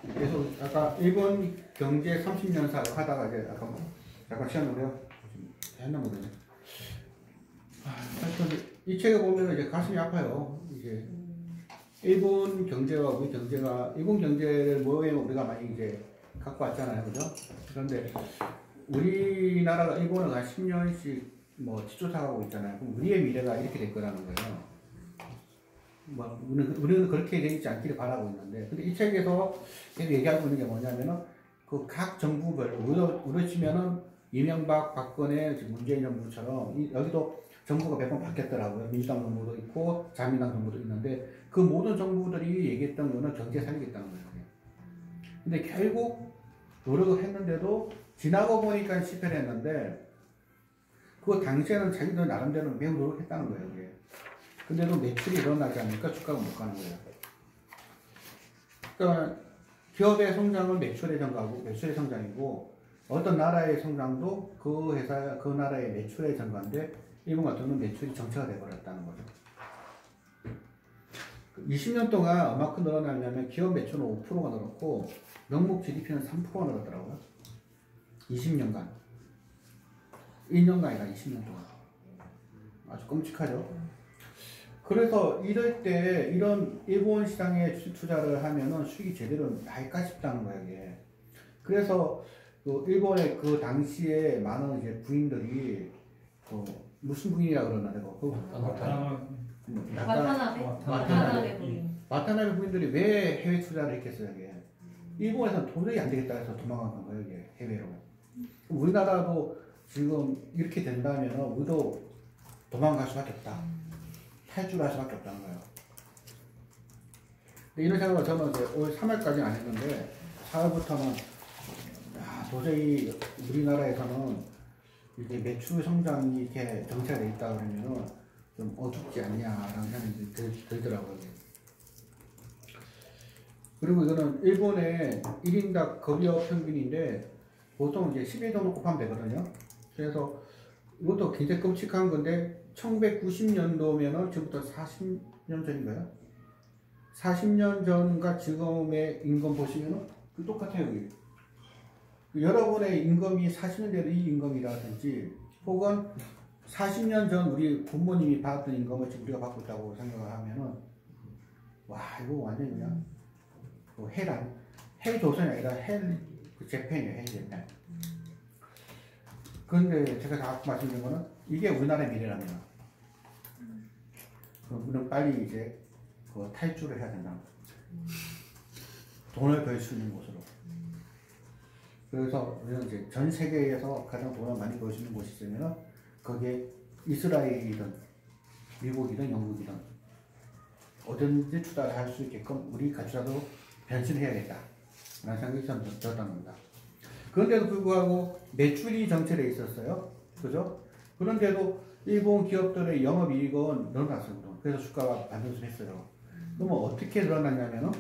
그래서 아까 일본 경제 30년 사 하다가 이제 아까 약간 시간 오래요. 했나 모르네. 하여튼 이 책을 보면 이제 가슴이 아파요. 이제 일본 경제와 우리 경제가 일본 경제를 모형에 우리가 많이 이제 갖고 왔잖아요, 그죠? 그런데 우리나라가 일본을 한 10년씩 뭐 뒤쫓아가고 있잖아요. 그럼 우리의 미래가 이렇게 될 거라는 거예요. 뭐 우리는 그렇게 되지 않기를 바라고 있는데, 근데 이 책에서 계속 얘기하고 있는 게 뭐냐면은 그 각 정부별 우리 치면은 이명박, 박근혜, 문재인 정부처럼 여기도 정부가 몇 번 바뀌었더라고요. 민주당 정부도 있고 자민당 정부도 있는데 그 모든 정부들이 얘기했던 거는 경제 살리겠다는 거예요. 근데 결국 노력을 했는데도 지나고 보니까 실패를 했는데 그 당시에는 자기들 나름대로 매우 노력했다는 거예요. 이게. 근데도 매출이 일어나지 않으니까 주가가 못 가는 거예요. 그러니까 기업의 성장은 매출의 증가고 매출의 성장이고 어떤 나라의 성장도 그 회사 그 나라의 매출의 증가인데 일본 같은 경우는 매출이 정체가 돼버렸다는 거죠. 20년 동안 얼마큼 늘어나냐면 기업 매출은 5%가 늘었고 명목 GDP는 3%가 늘었더라고요. 20년간. 1년간이 아니라 20년 동안. 아주 끔찍하죠. 그래서 이럴 때 이런 일본 시장에 투자를 하면은 수익이 제대로 날까 싶다는 거예요, 이게. 그래서 그 일본의 그 당시에 많은 이제 부인들이 그 무슨 부인이라 그러나 내가 와타나베 부인들이 왜 해외 투자를 했겠어요, 이게. 일본에서는 도저히 안 되겠다 해서 도망간 거예요, 이게 해외로. 우리나라도 지금 이렇게 된다면 우리도 도망갈 수밖에 없다. 탈출할 수밖에 없다는 거예요. 근데 이런 생각을 저는 이제 올 3월까지는 안 했는데 4월부터는 도저히 우리나라에서는 이게 매출 성장이 이렇게 정체가 돼 있다 그러면은 좀 어둡지 않냐라는 생각이 들더라고요. 그리고 이거는 일본의 1인당 급여 평균인데 보통 이제 11 정도 곱하면 되거든요. 그래서 이것도 굉장히 끔찍한 건데 1990년도면은 지금부터 40년 전인가요? 40년 전과 지금의 임금 보시면은 똑같아요. 여기. 여러분의 임금이 40년 전에 이 임금이라든지 혹은 40년 전 우리 부모님이 받았던 임금을 지금 우리가 받고 있다고 생각을 하면은 와 이거 완전히 그냥 해란 헬조선이 아니라 헬재팬이에요. 헬재팬. 그런데 제가 아까 말씀드린 거는 이게 우리나라의 미래랍니다. 우리는 빨리 이제 탈주를 해야 된다. 돈을 벌 수 있는 곳으로. 그래서 우리는 이제 전 세계에서 가장 돈을 많이 벌 수 있는 곳이 있으면 거기에 이스라엘이든 미국이든 영국이든 어딘지 투자를 할 수 있게끔 우리 가치라도 변신해야겠다. 라는 생각이 좀 들었다는 겁니다. 그런데도 불구하고 매출이 정체되어 있었어요. 그죠? 그런데도 일본 기업들의 영업이익은 늘어났어요. 그래서 주가가 반등을 했어요. 그러면 어떻게 늘어났냐면은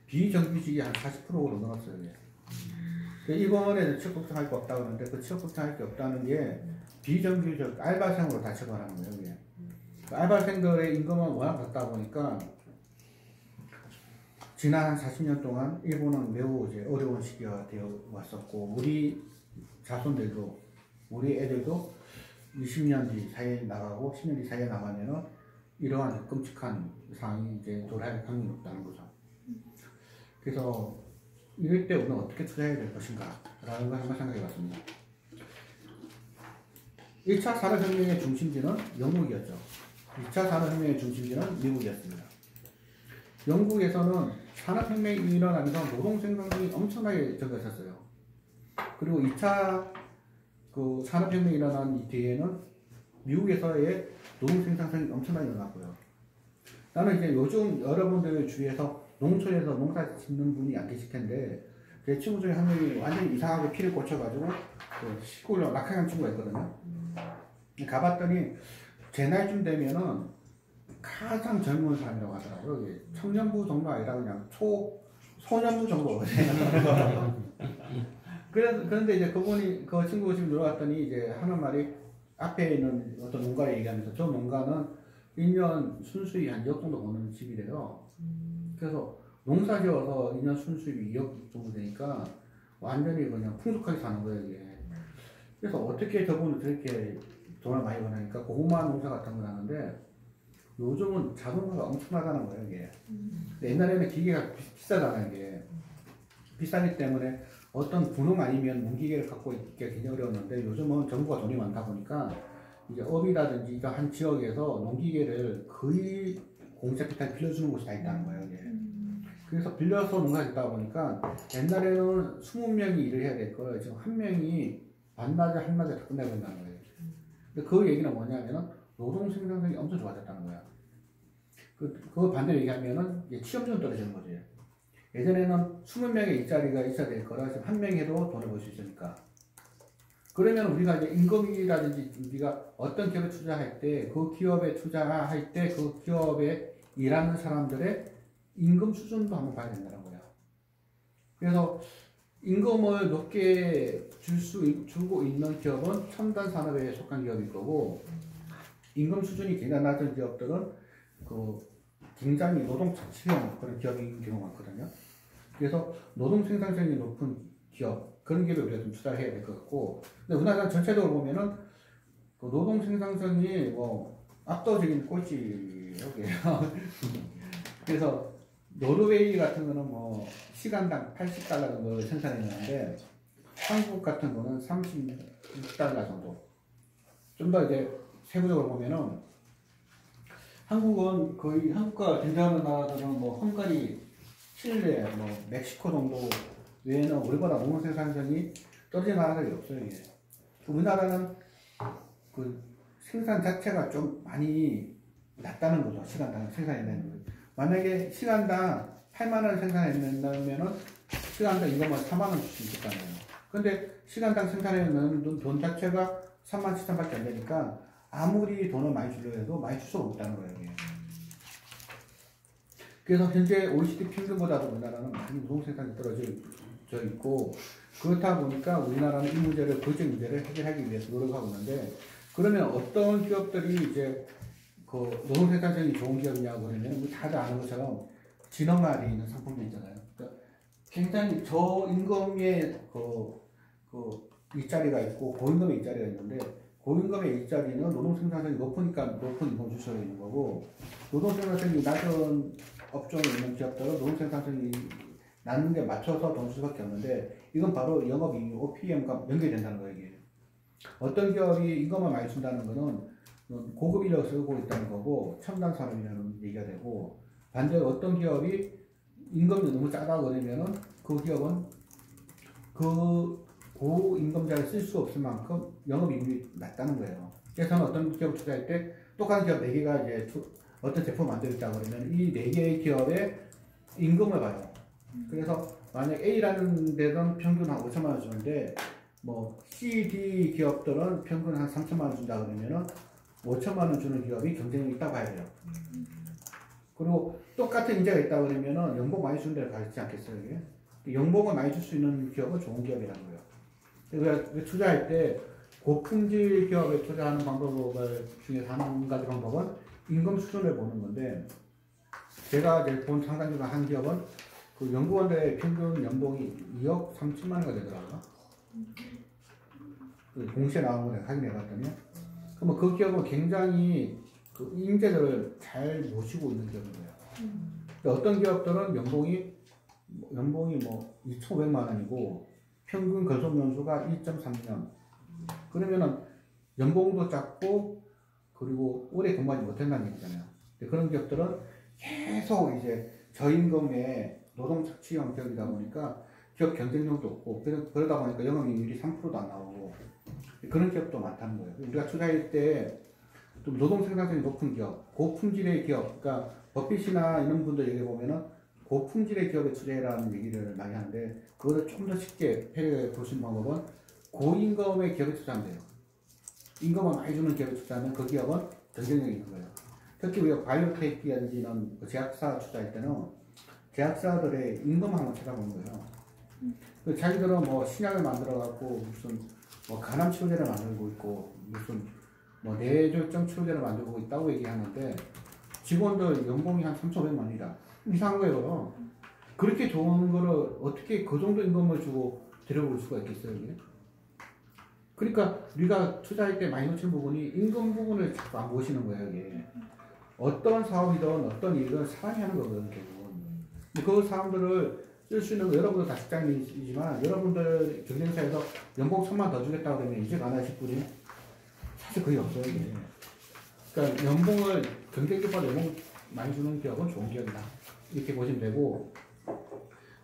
비정규직이 한 40%로 늘었어요. 이번에 취업 걱정할 게 없다고 그러는데 그 취업 걱정할 게 없다는 게 비정규직 알바생으로 다 처벌하는 거예요. 이게. 알바생들의 임금은 워낙 낮다 보니까 지난 40년 동안 일본은 매우 이제 어려운 시기가 되어 왔었고 우리 자손들도 우리 애들도 20년 뒤 사이에 나가고 10년 뒤 사이에 나가면은 이러한 끔찍한 상황이 이제 도래할 가능성이 높다는 거죠. 그래서 이럴 때 우리는 어떻게 투자해야 될 것인가 라는 걸 한번 생각해 봤습니다. 1차 산업혁명의 중심지는 영국이었죠. 2차 산업혁명의 중심지는 미국이었습니다. 영국에서는 산업혁명이 일어나면서 노동생산성이 엄청나게 적어졌어요. 그리고 2차 그 산업혁명이 일어난 이 뒤에는 미국에서의 노동생산성이 엄청나게 일어났고요. 나는 이제 요즘 여러분들 주위에서 농촌에서 농사 짓는 분이 안 계실 텐데 제 친구 중에 한 명이 완전히 이상하게 피를 꽂혀가지고 그 시골로 낙하산 친구가 있거든요. 가봤더니 제 나이쯤 되면은 가장 젊은 사람이라고 하더라고요. 청년부 정도 아니라 그냥 소년부 정도거든요. 그런데 이제 그분이 그 친구가 지금 들어왔더니 이제 하는 말이 앞에 있는 어떤 농가를 얘기하면서 저 농가는 1년 순수익 한 2억 정도 버는 집이래요. 그래서 농사 지어서 2년 순수입이 2억 정도 되니까 완전히 그냥 풍족하게 사는 거예요, 이게. 그래서 어떻게 저분은 저렇게 돈을 많이 버니까 고구마 농사 같은 걸 하는데 요즘은 자동화가 엄청나다는 거예요, 이게. 근데 옛날에는 기계가 비싸잖아요, 이게. 비싸기 때문에 어떤 분홍 아니면 농기계를 갖고 있기가 굉장히 어려웠는데 요즘은 정부가 돈이 많다 보니까 이제 업이라든지 한 지역에서 농기계를 거의 공짜 비슷하게 빌려주는 곳이 다 있다는 거예요, 이게. 그래서 빌려서 농사 짓다 보니까 옛날에는 20명이 일을 해야 될 거예요. 지금 한 명이 반나절, 한나절 다 끝내버린다는 거예요. 근데 그 얘기는 뭐냐면은 노동 생산성이 엄청 좋아졌다는 거야. 그 반대로 얘기하면은 이제 취업률은 떨어지는 거지. 예전에는 20명의 일자리가 있어야 될 거라 지금 한 명이 해도 돈을 벌 수 있으니까. 그러면 우리가 이제 임금이라든지 우리가 어떤 기업에 투자할 때 그 기업에 투자할 때 그 기업에 일하는 사람들의 임금 수준도 한번 봐야 된다는 거야. 그래서 임금을 높게 주고 있는 기업은 첨단 산업에 속한 기업일 거고 임금 수준이 굉장히 낮은 기업들은 그 굉장히 노동 착취형 그런 기업인 경우가 많거든요. 그래서 노동 생산성이 높은 기업 그런 기업에 우리가 좀 투자를 해야 될 것 같고 근데 우리나라 전체적으로 보면은 그 노동 생산성이 뭐 압도적인 꼴찌예요. 그래서 노르웨이 같은 거는 뭐 시간당 80달러 정도 생산했는데 한국 같은 거는 36달러 정도. 좀 더 이제 세부적으로 보면은 한국은 거의 한국과 경쟁하는 나라들은 뭐 헝가리, 칠레, 뭐 멕시코 정도 외에는 우리보다 농업 생산성이 떨어진 나라들이 없어요. 이게. 우리나라는 그 생산 자체가 좀 많이 낮다는 거죠. 시간당 생산해내는 거. 만약에 시간당 8만 원 생산해낸다면은 시간당 이것만 4만 원 줄 수 있을 거 아니에요. 근데 시간당 생산해내는 돈 자체가 3만 7천 밖에 안 되니까 아무리 돈을 많이 주려고 해도 많이 줄 수가 없다는 거예요. 이게. 그래서 현재 OECD 평균보다도 우리나라는 많이 노동 생산이 떨어져 있고 그렇다 보니까 우리나라는 이 문제를 고질적 문제를 해결하기 위해서 노력하고 있는데 그러면 어떤 기업들이 이제 그 노동 생산성이 좋은 기업이냐고 그러면 우리 다들 아는 것처럼 진흥화되어 있는 상품이 있잖아요. 그러니까 굉장히 저임금의 그 일자리가 있고 고임금의 일자리가 있는데 고임금의 일자리는 노동 생산성이 높으니까 높은 임금을 줄 수가 있는 거고 노동 생산성이 낮은 업종에 있는 기업들은 노동 생산성이 낮은 데 맞춰서 돈 줄 수밖에 없는데 이건 바로 영업이익 OPM과 연결된다는 거예요. 이게. 어떤 기업이 이것만 많이 준다는 거는 고급 인력을 쓰고 있다는 거고 첨단 산업이라는 얘기가 되고 반대로 어떤 기업이 임금이 너무 짜다고 그러면은 그 기업은 그 고임금자를 쓸 수 없을 만큼 영업이익이 낮다는 거예요. 그래서 저는 어떤 기업을 투자할 때 똑같은 기업 4개가 이제 어떤 제품을 만들었다고 그러면 이 4개의 기업의 임금을 봐요. 그래서 만약 A라는 데는 평균 한 5천만 원 주는데 뭐 C, D 기업들은 평균 한 3천만 원 준다 그러면은 5천만 원 주는 기업이 경쟁력이 있다고 봐야 돼요. 그리고 똑같은 인재가 있다고 그러면은 연봉 많이 주는 데를 가지 않겠어요, 이게? 연봉을 많이 줄 수 있는 기업은 좋은 기업이라는 거예요. 우리가 투자할 때 고품질 기업에 투자하는 방법을 중에서 한 가지 방법은 임금 수준을 보는 건데 제가 이제 본 상담 중에 한 기업은 그 연구원들의 평균 연봉이 2억 3천만 원가 되더라고요. 그 공시에 나온 거 내가 확인해 봤더니 그러면 그 기업은 굉장히 그 인재들을 잘 모시고 있는 기업인 거예요. 어떤 기업들은 연봉이 뭐 2,500만 원이고 평균 근속 연수가 1.3년. 그러면은 연봉도 작고 그리고 오래 근무하지 못한다는 얘기잖아요. 그런 기업들은 계속 이제 저임금의 노동 착취형 기업이다 보니까 기업 경쟁력도 없고 그러다 보니까 영업이익률이 3%도 안 나오고 그런 기업도 많다는 거예요. 우리가 투자할 때 좀 노동 생산성이 높은 기업, 고품질의 기업, 그러니까 버핏이나 이런 분들 얘기 보면은 고품질의 기업에 투자해라는 얘기를 많이 하는데 그거를 좀 더 쉽게 볼 수 있는 방법은 고임금의 기업에 투자하면 돼요. 임금을 많이 주는 기업에 투자하면 그 기업은 경쟁력이 있는 거예요. 특히 우리가 바이오테크라든지 이런 제약사 투자할 때는 제약사들의 임금을 한번 찾아보는 거예요. 자기들은 뭐 신약을 만들어갖고 무슨 뭐 간암 치료제를 만들고 있고 무슨 뭐 뇌졸중 치료제를 만들고 있다고 얘기하는데 직원들 연봉이 한 3,500만 원이다. 이상한 거예요. 그렇게 좋은 거를 어떻게 그 정도 임금을 주고 데려올 수가 있겠어요, 이게? 그러니까 우리가 투자할 때 많이 놓치는 부분이 임금 부분을 자꾸 안 보시는 거예요, 이게. 어떤 사업이든 어떤 일이든 사람이 하는 거거든요, 결국은. 그 사람들을 쓸 수 있는 거, 여러분도 다 직장인이지만 여러분들 경쟁사에서 연봉 1,000만 더 주겠다고 그러면 이제 안 하실 분이 사실 거의 없어요, 이게. 그러니까 연봉을 경쟁기업보다 연봉 많이 주는 기업은 좋은 기업이다. 이렇게 보시면 되고,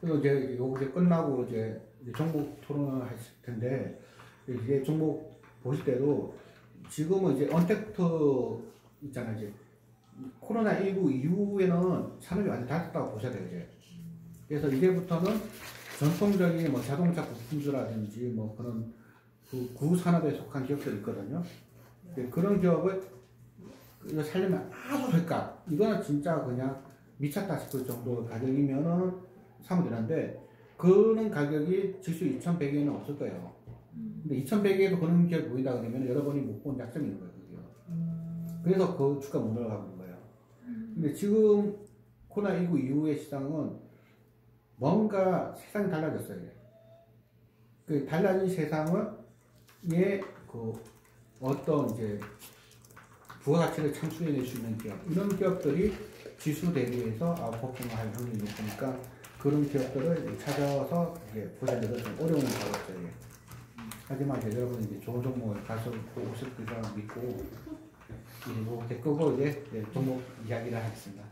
그리고 이제 요게 끝나고 이제 종목 토론을 하실 텐데, 이제 종목 보실 때도 지금은 이제 언택트 있잖아요, 이제. 코로나19 이후에는 산업이 완전히 닫혔다고 보셔야 돼요, 이제. 그래서 이제부터는 전통적인 뭐 자동차 부품주라든지 뭐 그런 그 구산업에 속한 기업들이 있거든요. 그런 기업을 살려면 아주 저가, 이거는 진짜 그냥 미쳤다 싶을 정도 가격이면은 사면 되는데, 그런 가격이 지수 2100에는 없을 거예요. 근데 2100에도 그런 기업이 보인다 그러면 여러분이 못 본 약점이 있는 거예요, 그게요. 그래서 그 주가 못 올라가고 있는 거예요. 근데 지금 코로나19 이후의 시장은 뭔가 세상이 달라졌어요. 그 달라진 세상을 그 어떤 이제 부가가치를 창출해낼 수 있는 기업, 이런 기업들이 지수 대비해서 아웃퍼폼을 할 확률이 높으니까 그런 기업들을 찾아서 이제 보셔야 되는 좀 어려운 작업이에요. 하지만 이제 여러분이 이제 좋은 종목을 가서 오실 거라 믿고, 그리고 이제 끄고 이제 종목 이야기를 하겠습니다.